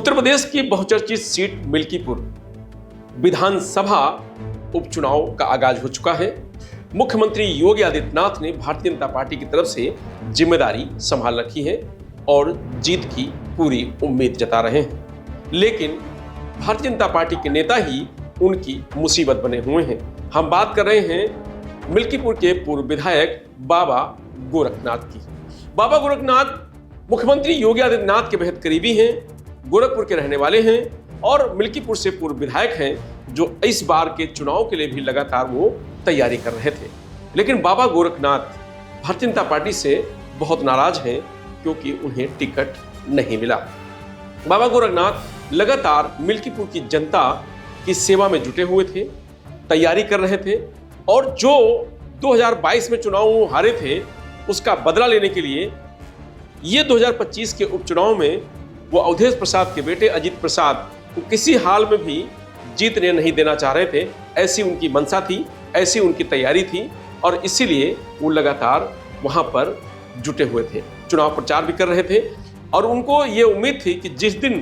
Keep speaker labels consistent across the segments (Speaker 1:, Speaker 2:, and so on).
Speaker 1: उत्तर प्रदेश की बहुचर्चित सीट मिल्कीपुर विधानसभा उपचुनाव का आगाज हो चुका है। मुख्यमंत्री योगी आदित्यनाथ ने भारतीय जनता पार्टी की तरफ से जिम्मेदारी संभाल रखी है और जीत की पूरी उम्मीद जता रहे हैं, लेकिन भारतीय जनता पार्टी के नेता ही उनकी मुसीबत बने हुए हैं। हम बात कर रहे हैं मिल्कीपुर के पूर्व विधायक बाबा गोरखनाथ की। बाबा गोरखनाथ मुख्यमंत्री योगी आदित्यनाथ के बेहद करीबी हैं, गोरखपुर के रहने वाले हैं और मिल्कीपुर से पूर्व विधायक हैं, जो इस बार के चुनाव के लिए भी लगातार वो तैयारी कर रहे थे। लेकिन बाबा गोरखनाथ भारतीय जनता पार्टी से बहुत नाराज हैं क्योंकि उन्हें टिकट नहीं मिला। बाबा गोरखनाथ लगातार मिल्कीपुर की जनता की सेवा में जुटे हुए थे, तैयारी कर रहे थे और जो 2022 में चुनाव हारे थे उसका बदला लेने के लिए ये 2025 के उपचुनाव में वो अवधेश प्रसाद के बेटे अजीत प्रसाद को किसी हाल में भी जीतने नहीं देना चाह रहे थे। ऐसी उनकी मंशा थी, ऐसी उनकी तैयारी थी और इसीलिए वो लगातार वहां पर जुटे हुए थे, चुनाव प्रचार भी कर रहे थे और उनको ये उम्मीद थी कि जिस दिन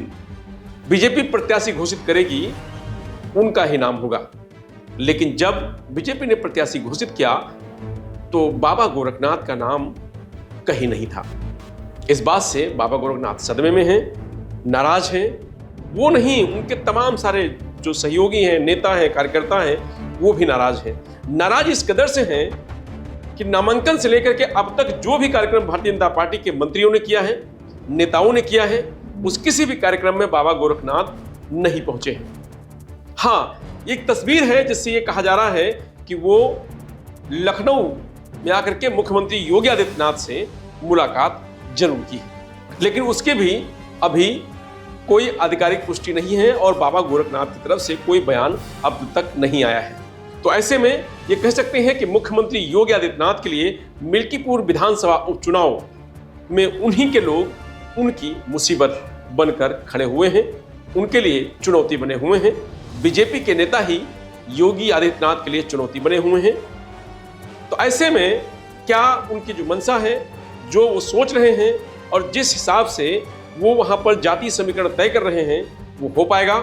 Speaker 1: बीजेपी प्रत्याशी घोषित करेगी उनका ही नाम होगा। लेकिन जब बीजेपी ने प्रत्याशी घोषित किया तो बाबा गोरखनाथ का नाम कहीं नहीं था। इस बात से बाबा गोरखनाथ सदमे में हैं, नाराज हैं। वो नहीं, उनके तमाम सारे जो सहयोगी हैं, नेता हैं, कार्यकर्ता हैं, वो भी नाराज हैं। नाराज इस कदर से हैं कि नामांकन से लेकर के अब तक जो भी कार्यक्रम भारतीय जनता पार्टी के मंत्रियों ने किया है, नेताओं ने किया है, उस किसी भी कार्यक्रम में बाबा गोरखनाथ नहीं पहुंचे हैं। हाँ, एक तस्वीर है जिससे ये कहा जा रहा है कि वो लखनऊ में आकर के मुख्यमंत्री योगी आदित्यनाथ से मुलाकात जरूर की है, लेकिन उसके भी अभी कोई आधिकारिक पुष्टि नहीं है और बाबा गोरखनाथ की तरफ से कोई बयान अब तक नहीं आया है। तो ऐसे में ये कह सकते हैं कि मुख्यमंत्री योगी आदित्यनाथ के लिए मिल्कीपुर विधानसभा उपचुनाव में उन्हीं के लोग उनकी मुसीबत बनकर खड़े हुए हैं, उनके लिए चुनौती बने हुए हैं। बीजेपी के नेता ही योगी आदित्यनाथ के लिए चुनौती बने हुए हैं। तो ऐसे में क्या उनकी जो मंशा है, जो वो सोच रहे हैं और जिस हिसाब से वो वहां पर जाति समीकरण तय कर रहे हैं, वो हो पाएगा?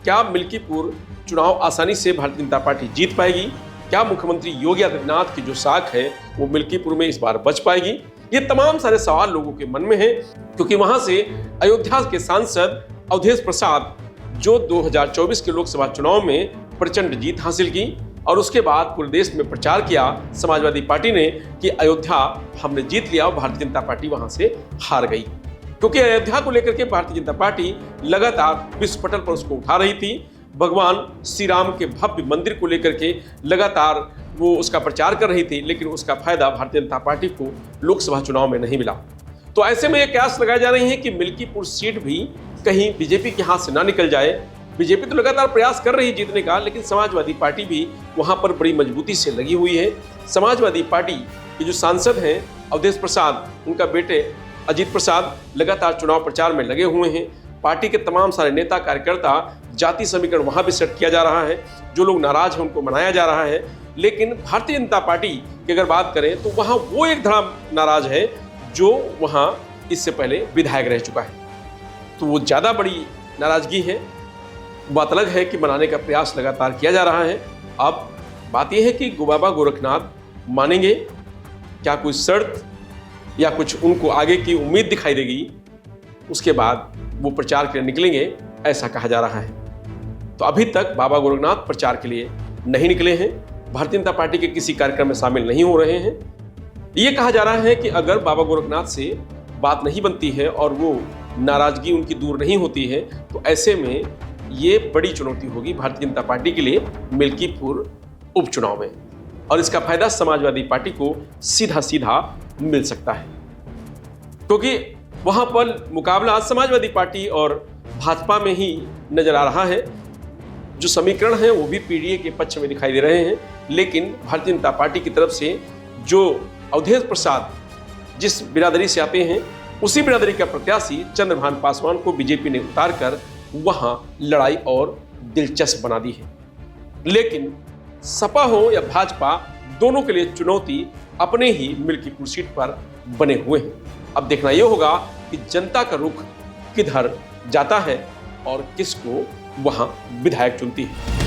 Speaker 1: क्या मिल्कीपुर चुनाव आसानी से भारतीय जनता पार्टी जीत पाएगी? क्या मुख्यमंत्री योगी आदित्यनाथ की जो साख है वो मिल्कीपुर में इस बार बच पाएगी? ये तमाम सारे सवाल लोगों के मन में हैं, क्योंकि वहां से अयोध्या के सांसद अवधेश प्रसाद, जो 2024 के लोकसभा चुनाव में प्रचंड जीत हासिल की और उसके बाद पूरे देश में प्रचार किया समाजवादी पार्टी ने कि अयोध्या हमने जीत लिया और भारतीय जनता पार्टी वहां से हार गई। क्योंकि अयोध्या को लेकर के भारतीय जनता पार्टी लगातार विश्व पटल पर उसको उठा रही थी। भगवान श्री राम के भव्य मंदिर को लेकर के लगातार वो उसका प्रचार कर रही थी, लेकिन उसका फायदा भारतीय जनता पार्टी को लोकसभा चुनाव में नहीं मिला। तो ऐसे में ये कयास लगाए जा रही है कि मिल्कीपुर सीट भी कहीं बीजेपी के हाथ से ना निकल जाए। बीजेपी तो लगातार प्रयास कर रही है जीतने का, लेकिन समाजवादी पार्टी भी वहां पर बड़ी मजबूती से लगी हुई है। समाजवादी पार्टी के जो सांसद हैं अवधेश प्रसाद, उनका बेटे अजीत प्रसाद लगातार चुनाव प्रचार में लगे हुए हैं। पार्टी के तमाम सारे नेता कार्यकर्ता, जाति समीकरण वहां भी सेट किया जा रहा है, जो लोग नाराज हैं उनको मनाया जा रहा है। लेकिन भारतीय जनता पार्टी की अगर बात करें तो वहां वो एक धड़ा नाराज है जो वहां इससे पहले विधायक रह चुका है, तो वो ज्यादा बड़ी नाराजगी है। बात अलग है कि मनाने का प्रयास लगातार किया जा रहा है। अब बात यह है कि बाबा गोरखनाथ मानेंगे क्या, कोई शर्त या कुछ उनको आगे की उम्मीद दिखाई देगी, उसके बाद वो प्रचार के लिए निकलेंगे, ऐसा कहा जा रहा है। तो अभी तक बाबा गोरखनाथ प्रचार के लिए नहीं निकले हैं, भारतीय जनता पार्टी के किसी कार्यक्रम में शामिल नहीं हो रहे हैं। ये कहा जा रहा है कि अगर बाबा गोरखनाथ से बात नहीं बनती है और वो नाराजगी उनकी दूर नहीं होती है, तो ऐसे में ये बड़ी चुनौती होगी भारतीय जनता पार्टी के लिए मिल्कीपुर उपचुनाव में, और इसका फायदा समाजवादी पार्टी को सीधा सीधा मिल सकता है, क्योंकि वहां पर मुकाबला समाजवादी पार्टी और भाजपा में ही नजर आ रहा है। जो समीकरण है वो भी पीडीए के पक्ष में दिखाई दे रहे हैं, लेकिन भारतीय जनता पार्टी की तरफ से जो अवधेश प्रसाद जिस बिरादरी से आते हैं, उसी बिरादरी का प्रत्याशी चंद्रभान पासवान को बीजेपी ने उतारकर वहां लड़ाई और दिलचस्प बना दी है। लेकिन सपा हो या भाजपा, दोनों के लिए चुनौती अपने ही मिल्कीपुर सीट पर बने हुए हैं। अब देखना यह होगा कि जनता का रुख किधर जाता है और किसको वहां विधायक चुनती है।